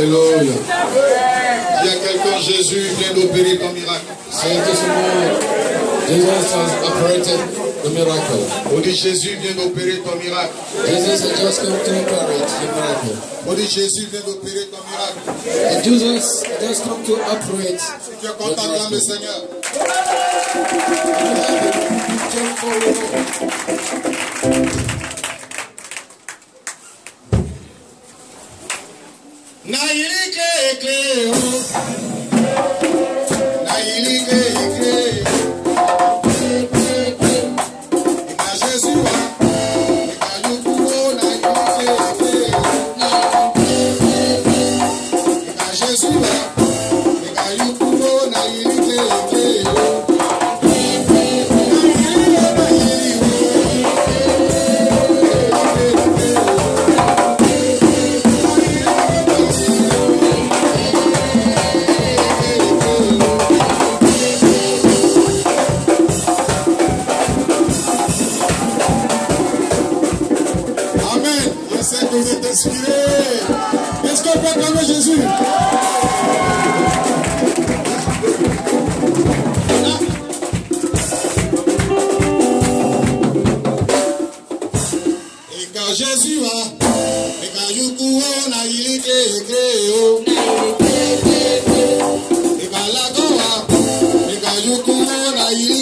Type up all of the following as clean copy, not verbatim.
Alléluia. Il y a quelqu'un, Jésus vient d'opérer ton miracle. Jesus has operated the miracle. On dit Jésus vient d'opérer ton miracle. Jesus has just come to operate the miracle. On dit Jésus vient d'opérer ton miracle. And Jesus has just come to operate. Si tu es content, acclame le Seigneur. Est-ce qu'on peut acclamer Jésus? Et quand Jésus va, et quand Yuku on a il est et quand la goa, et quand Yuku on a il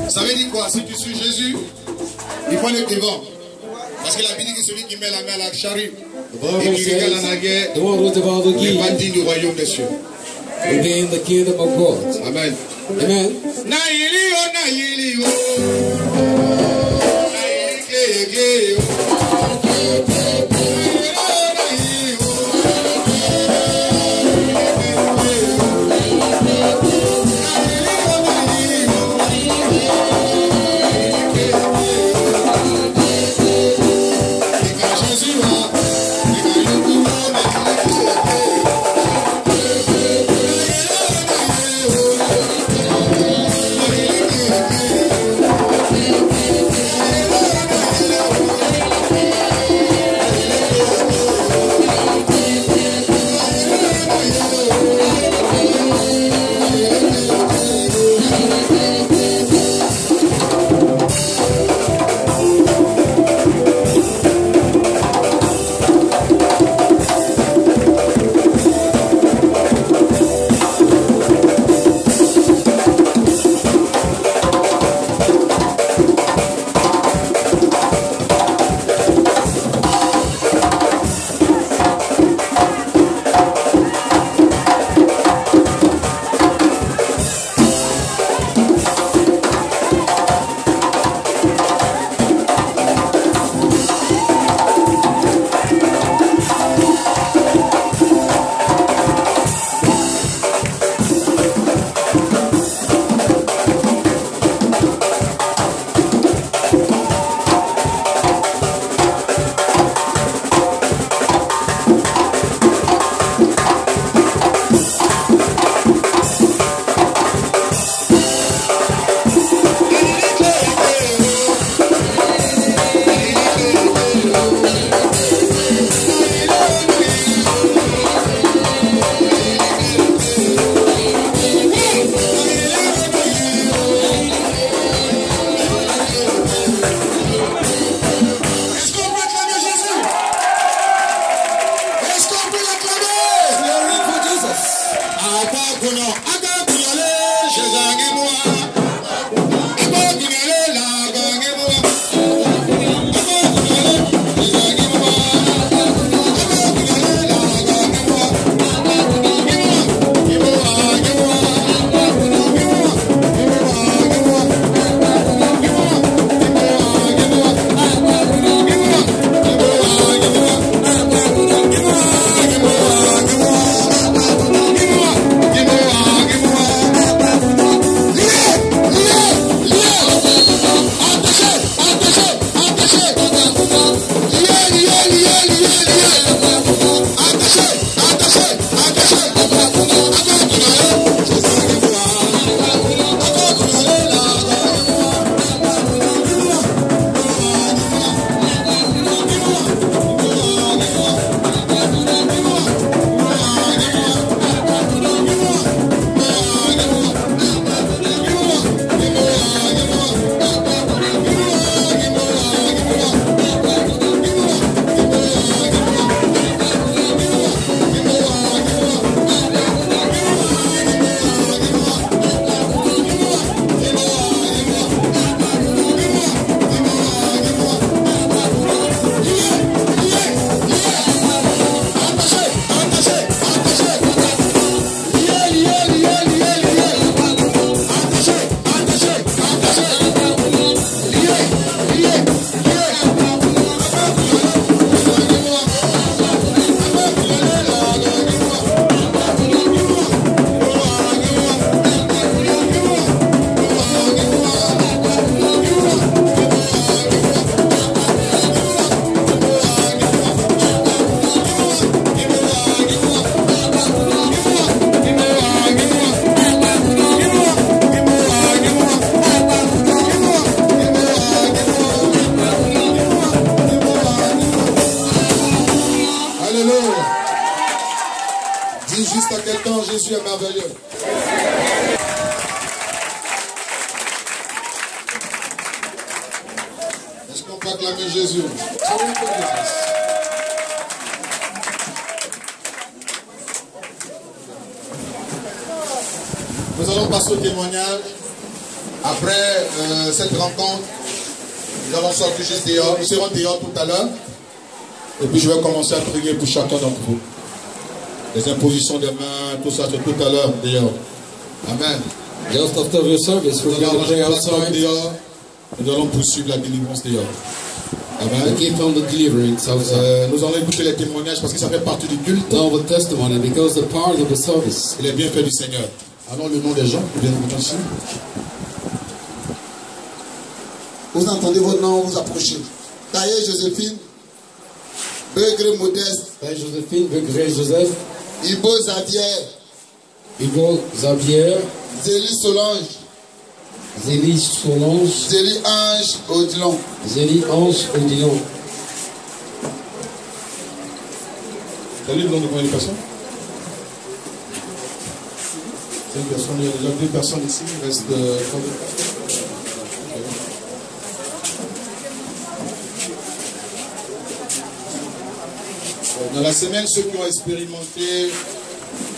Ça veut dire quoi? Si tu suis Jésus, il faut aller devant. Parce que la Bible dit que celui qui met la main à la charrue et qui regarde en arrière n'est pas digne du royaume des cieux. Again, the kingdom of God. Amen. Amen. Jésus est merveilleux. Est-ce qu'on peut acclamer Jésus? Nous allons passer au témoignage. Après cette rencontre, nous allons sortir juste dehors. Nous serons dehors tout à l'heure. Et puis je vais commencer à prier pour chacun d'entre vous. Les impositions des mains, tout ça, c'est tout à l'heure dehors. Amen. Just after the service, we're going to pray outside. Dehors. Nous allons poursuivre la délivrance dehors. Amen. Keep on the deliverance outside. Nous allons écouter les témoignages parce que ça fait partie du culte. Now the testimony, because the part of the service. Et les bienfaits du Seigneur. Alors le nom des gens, bien ici. Vous entendez votre nom, vous approchez. Taillé Joséphine, Begré Modeste, Joséphine, Begré Joseph, Ibo Zadier, Ibo Zabier, Zélie Solange, Zélie Solange, Zélie Ange Odilon, Zélie Ange Odilon. Salut le nom de combien de personnes? C'est une personne, il y a déjà 2 personnes ici, il reste dans la semaine, ceux qui ont expérimenté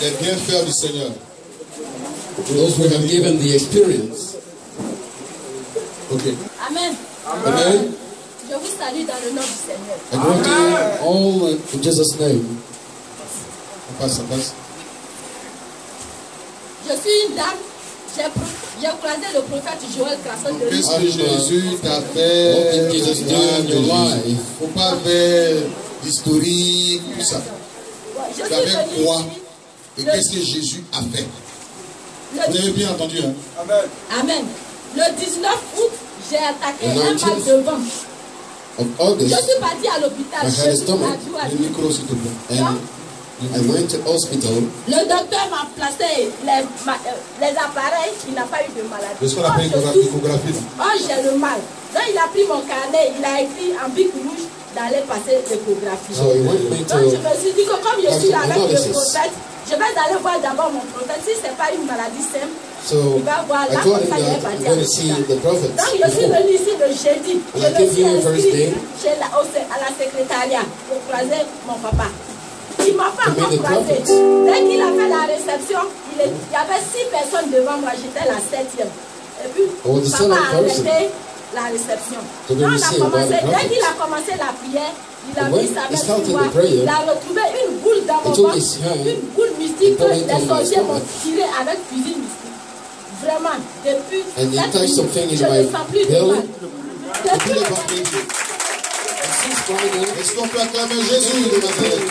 les bienfaits du Seigneur. Those who have given the experience. Okay. Amen. Amen. Je vous salue dans le nom du Seigneur. I greet you all in Jesus' name. On passe, on passe. Je suis une dame. J'ai croisé le prophète Joël Crasson de Qu'est-ce que Jésus t'a fait? What did Jesus do in your life? Il ne faut pas faire l'historique, tout ça. Je Tu avais suis quoi? venue Et qu'est-ce que Jésus a fait? Vous avez bien entendu, hein? Amen. Amen. Le 19 août, j'ai attaqué un mal de ventre. Of Je August, suis partie à l'hôpital. I had a stomach. Le micro, s'il te plaît. and I went to hospital. Le docteur m'a placé les appareils, il n'a pas eu de maladie. C'est ce qu'on appelle l'échographie. Oh, j'ai le mal. Donc il a pris mon carnet, il a écrit en bic rouge d'aller passer l'échographie. So he went me Donc je to me suis dit que comme je suis là avec le analysis. prophète, je vais aller voir d'abord mon prophète. Si ce n'est pas une maladie simple, So il va voir I là, told comme him ça il est that I'm parti à going to see l'hôpital. the prophet. Donc je suis before. venue ici le jeudi. Je I me came suis here first day. inscrite à la secrétariat pour croiser mon papa. Il m'a pas To meet encore the croisé. prophet. Dès qu'il a fait la réception, il il y avait 6 personnes devant moi, j'étais la 7e. Et puis, was the papa a seventh person arrêté la réception. to be Quand on a received by commencé, the dès prophet. qu'il a commencé la prière, il a When mis sa he main started sur moi, the prayer, il a retrouvé une boule dans he mon took ventre, his hand une boule mystique que and put it les on my sorciers m'ont stomach. tiré avec fusil mystique. Vraiment, depuis And he cette touched nuit, something in je my ne sens plus de belly. mal. Depuis le Est-ce qu'on peut acclamer Jésus de Nazareth?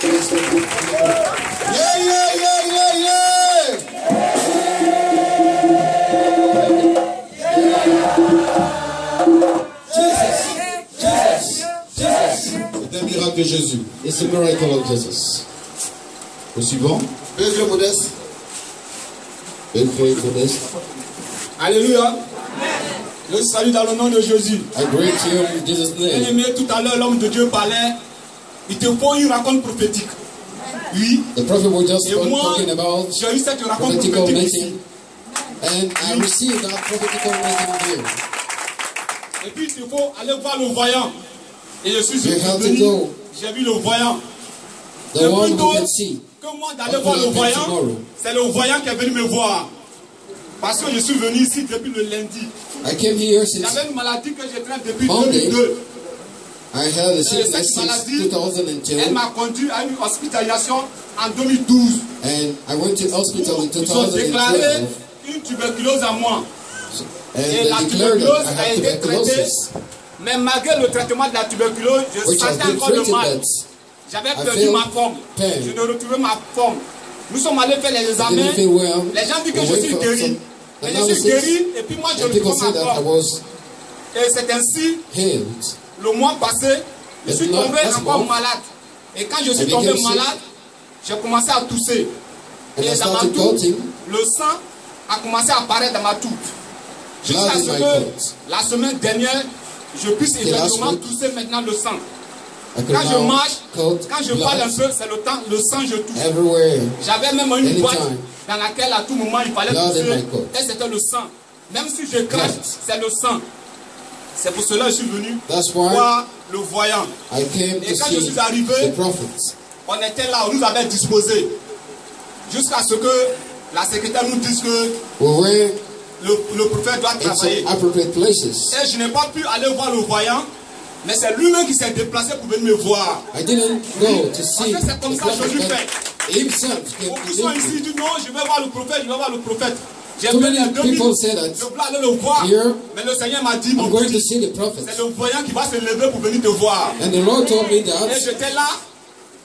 Yeah, yeah, yeah, yeah, yeah! C'est un miracle de Jésus. It's a miracle of Jesus. Au suivant. Bégré modeste. Very modest. Alléluia. Je salue dans le nom de Jésus. I greet you in Jesus' Bien name. aimé, tout à l'heure, l'homme de Dieu parlait. Il te faut une raconte prophétique. Oui. The prophet was just Et moi, talking about j'ai eu cette raconte prophetical prophétique ici. meeting. And I received that prophetical meeting here. Et puis il te faut aller voir le voyant. Et je suis You have to venu, go. j'ai vu le voyant. The C'est one plutôt who can see. que moi d'aller voir le voyant, c'est le voyant qui est venu me voir. Parce que je suis venu ici depuis le lundi. I came here since J'avais une maladie que j'ai traînée depuis Monday. 2002. I had a Et sickness cette since maladie, 2002. elle m'a conduit à une hospitalisation en 2012. And I went to hospital in Ils ont déclaré 2012. une tuberculose à moi. And Et la they declared tuberculose that I a had été traitée. tuberculosis, Mais malgré le traitement de la tuberculose, je which has sentais been encore le treated, mal. but J'avais I perdu feel ma forme. pain. Je ne retrouvais ma forme. Nous sommes allés faire les I examens. didn't feel well. Les gens disent que We je went suis for guéri. some Mais je suis analysis, guéri et puis moi je and people retrouve said ma that I forme. was Et c'est ainsi, healed. le mois passé, je suis Maintenant, tombé last encore month, malade. Et quand je suis I tombé became sick. malade, j'ai commencé à tousser. And I Et dans ma started toux, coughing. le sang a commencé à apparaître dans ma toux. Jusqu'à Blood in ce my que throat. la semaine dernière, je puisse Okay, last effectivement week, tousser maintenant le sang. I could Quand je now marche, cough quand je parle un blood peu, c'est le temps, le sang, je tousse. everywhere. J'avais même une Anytime. boîte dans laquelle à tout moment il fallait Blood in tousser. my coat. Et c'était le sang. Même si je crache, Blood. c'est le sang. C'est pour cela que je suis venu That's why voir le voyant. I came Et to quand je see suis arrivé, the prophets. on était là, on nous avait disposé. Jusqu'à ce que la secrétaire nous dise que We were le prophète doit in travailler. some appropriate places. Et je n'ai pas pu aller voir le voyant, mais c'est lui-même qui s'est déplacé pour venir me voir. I didn't go to Parce see que c'est comme the ça que Jésus prophet, fait. but himself came Beaucoup to sont meet ici, me. disent non, je vais voir le prophète, je vais voir le prophète. J'ai Too fait many les 2000, people say that je voulais aller le voir. here, Mais le Seigneur m'a dit, mon I'm going to petit, see the prophet. c'est le voyant qui va se lever pour venir te voir. And the Lord told me Et that j'étais là.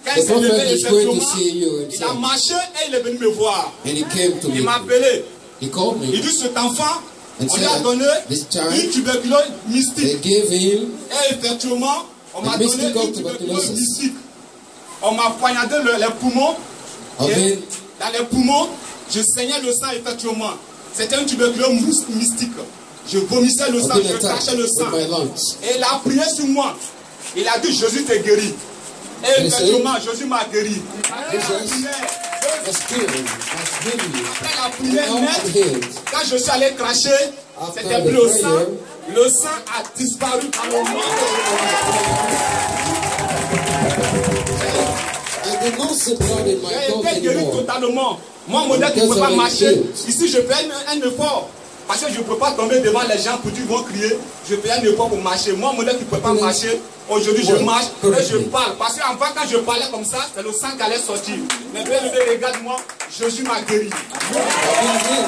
Quand the il s'est levé, prophet is going to effectivement, see you il a himself. marché et il est venu me voir. And he came to Il me. m'a appelé. He called Il me. dit cet enfant, And on lui a said, donné this une child, tuberculose they mystique. gave him Et effectivement, on m'a a donné mystical une tuberculose tuberculosis. mystique. On m'a poignardé les poumons. I've Et been dans les poumons, je saignais le sang effectivement. C'était une tuberculose mystique. Je vomissais le sang, I've been je attacked crachais le with sang. my lungs. Et il a prié sur moi. Il a dit, Jésus t'est guéri. Et And he effectivement, Jésus m'a guéri. The Spirit has healed you. Après la prière Now I'm nette, healed. quand je suis allé cracher, After c'était the plus le prayer, sang. Le sang a disparu dans le monde. I did not see blood in my J'ai throat été guéri anymore. totalement. Moi, mon modèle qui ne peut Because pas of marcher. the Ici, je fais un effort. Parce que je ne peux pas tomber devant les gens pour dire qu'ils vont crier. Je fais un effort pour marcher. Moi, mon modèle qui ne peut pas marcher. Aujourd'hui, je marche et je parle. Parce qu'enfin, quand je parlais comme ça, c'est le sang qui allait sortir. Mais bien élevé, regarde-moi, Jésus m'a guéri. Amen.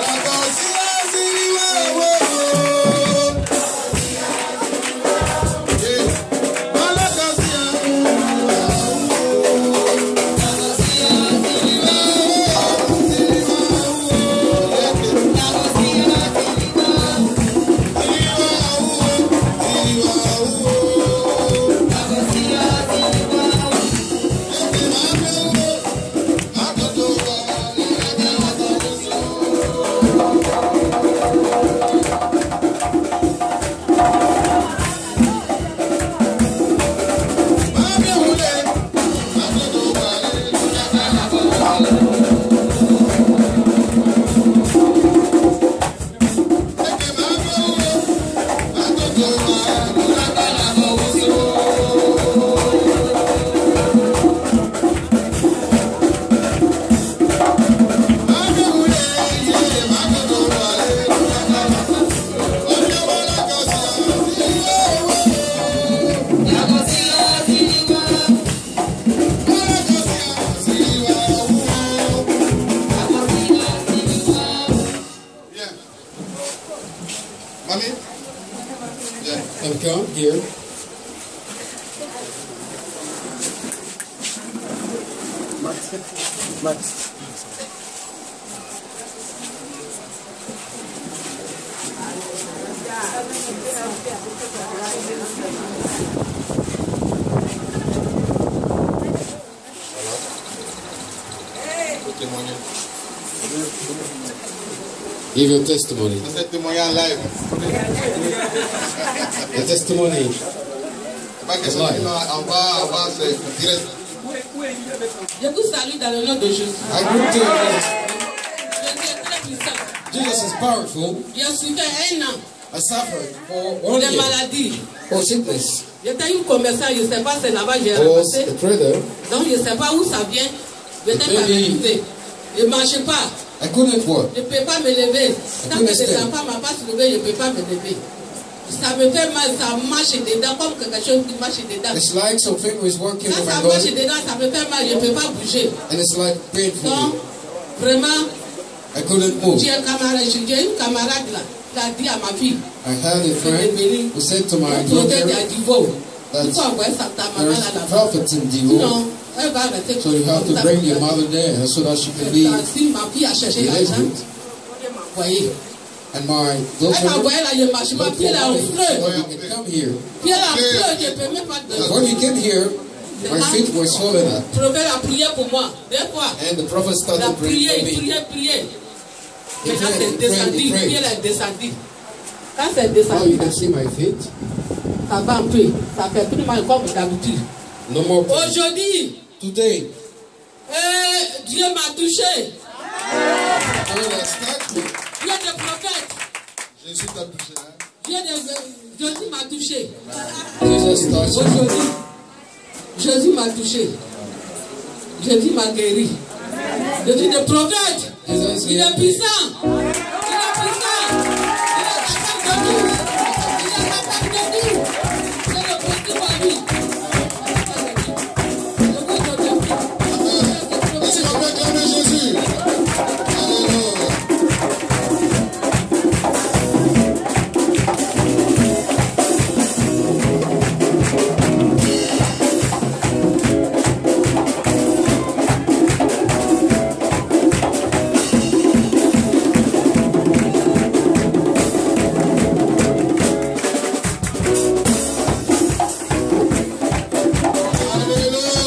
have come here. Give your testimony. C'est un témoignage live. The testimony. Pas que ça, en bas, c'est direct. Je vous salue dans le nom de Jésus. I greet you. Jésus est très puissant. Jesus is powerful. J'ai souffert 1 an I suffered for 1 de year maladie. for sickness. J'étais une commerçante, je ne sais pas, c'est là-bas que j'ai I was ramassé. a trader. Donc je ne sais pas où ça vient. J'étais paralysée. Je ne marchais pas. I couldn't work. Je ne peux pas me lever. Tant que couldn't les stand. enfants ne m'ont pas soulevé, je ne peux pas me lever. Ça me fait mal, ça marche dedans, comme quelque chose qui marche dedans. It's like something is working Quand in ça my marche body, dedans, ça me fait mal, je ne peux pas bouger. and it's like painful. Donc, vraiment, I couldn't move. j'ai une camarade là, qui a dit à ma fille, I had a friend who said to my projet daughter, de Divo, That's- il faut envoyer ta maman there's là-bas. prophets in Divo, Sinon, elle va rester so you have to bring your mother there so that she can be Si ma fille a cherché l'argent, delivered. elle m'a envoyé. And my Elle m'a daughter, envoyé là, je marche pas, pied là au so feu. you can come here. Pied là au feu, je ne peux même pas te... When you get here, my feet were swollen up, Le prophète a prié pour moi, deux fois. and the prophet Il a started praying prié, for me. prié. He Maintenant, prayed, c'est he prayed, descendu, he pied prayed. là est descendu. Quand c'est Now descendu, you can see my feet. ça va un peu. Ça fait plus mal comme d'habitude. No more pain. Aujourd'hui, Today, Dieu m'a touché. God has touched me. Dieu des prophètes. Jésus t'a touché. Hein? Jésus m'a touché. Jesus touched me. Aujourd'hui, Jésus m'a touché. Jésus m'a guéri. Jésus des prophètes. Jesus Il est healed me. puissant. Il est puissant. Il est capable de tout. Il est capable de tout. C'est le petit à lui. Je vous donne Est-ce qu'on peut acclamer Jésus? Alléluia.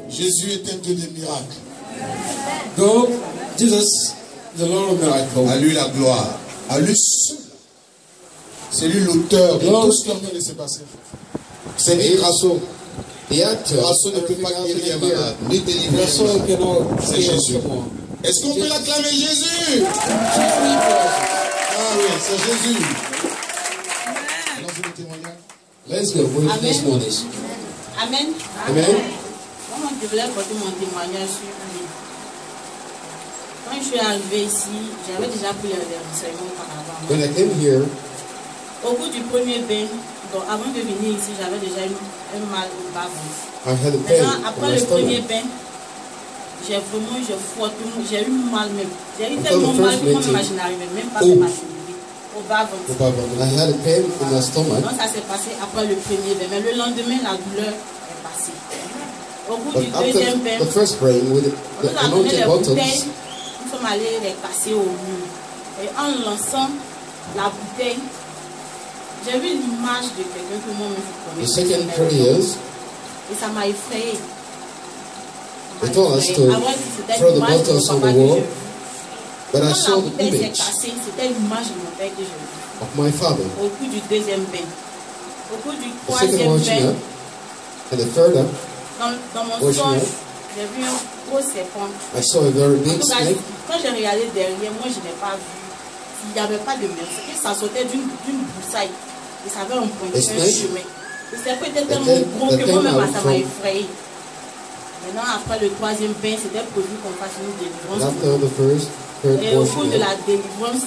Jésus est un Dieu des miracles. God, Jesus, the Lord of miracles. À lui la gloire. À lui seul. C'est lui l'auteur de tout ce qui est en train de se passer. C'est ni Grasso. The actor. Grasso ne peut pas guérir un malade, ni délivrer un Grasso malade. cannot C'est heal Jésus. someone. Est-ce qu'on peut l'acclamer Jésus? Ah oui, c'est Jésus. Allons-y le témoignage. Let's go with Amen. this morning. Amen. Amen. Moi, je voulais porter mon témoignage sur lui. Quand je suis arrivée ici, j'avais déjà pris les renseignements auparavant. When I came here, Au bout du premier bain, donc avant de venir ici, j'avais déjà un mal au bas-ventre. I had a pain Maintenant, in après my le premier stomach. bain, j'ai fortement, j'ai eu mal même. J'ai eu After tellement the mal first que moi-même, meeting, je n'arrivais même pas à oh. m'assurer au bas-ventre. I had a pain in my stomach. Donc ça s'est passé après le premier bain. Mais le lendemain, la douleur est passée. Au bout But du after deuxième bain, the first praying with on the nous a donné anointing les bottles, bouteilles. Nous sommes allés les casser au mur. Et en lançant la bouteille, j'ai vu l'image de quelqu'un que moi-même je the connais. second prayers, Et ça m'a effrayé. they told us to throw the bottles on the wall, but I Quand saw la the bouteille s'est image cassée, c'était l'image de mon père que j'ai vue. of my father. Au cours du deuxième bain. Au cours du The second troisième washing bain, up, and the third up, dans mon washing songe, up, j'ai vu un gros serpent. I saw a very En big tout cas, snake. quand j'ai regardé derrière, moi je n'ai pas vu. Il n'y avait pas de mer. Et ça sortait d'une broussaille. Et ça avait un point, un snake? chemin. Le serpent était The tellement thing- gros the que thing moi-même, out ça m'a from- effrayé. Maintenant, après le troisième bain, c'était prévu qu'on fasse une And délivrance. after the first, third Et au cours washing de up, la délivrance,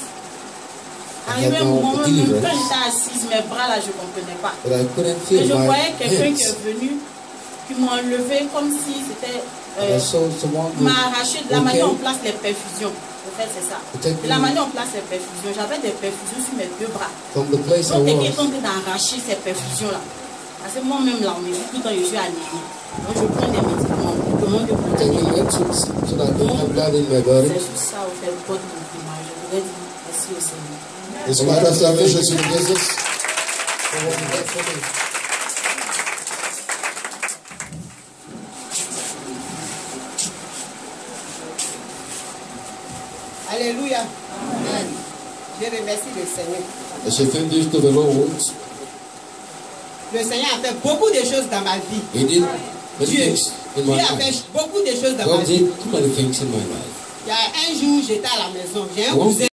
I arrivé had un now moment, the même deliverance. quand j'étais assise, mes bras là, je ne comprenais pas. but I couldn't Et feel je my voyais quelqu'un qui hands. est venu qui m'ont enlevé comme si c'était m'arracher de la manière on place les perfusions. En fait, c'est ça. De la manière on place les perfusions. J'avais des perfusions sur mes deux bras. Donc, quelqu'un qui d'arracher ces perfusions-là. Parce que moi-même, là, on me dit tout le temps, je suis anémie. Donc, je prends des médicaments. Comment je prends des médicaments? C'est juste ça, au fait, votre compliment. Je voudrais dire merci au Seigneur. Est-ce qu'on va acclamer Jésus de Jésus? Alléluia. Amen. Je remercie le Seigneur. Le Seigneur a fait beaucoup de choses dans ma vie. Dieu a fait beaucoup de choses dans ma vie. Il y a un jour, j'étais à la maison. J'ai un cousin.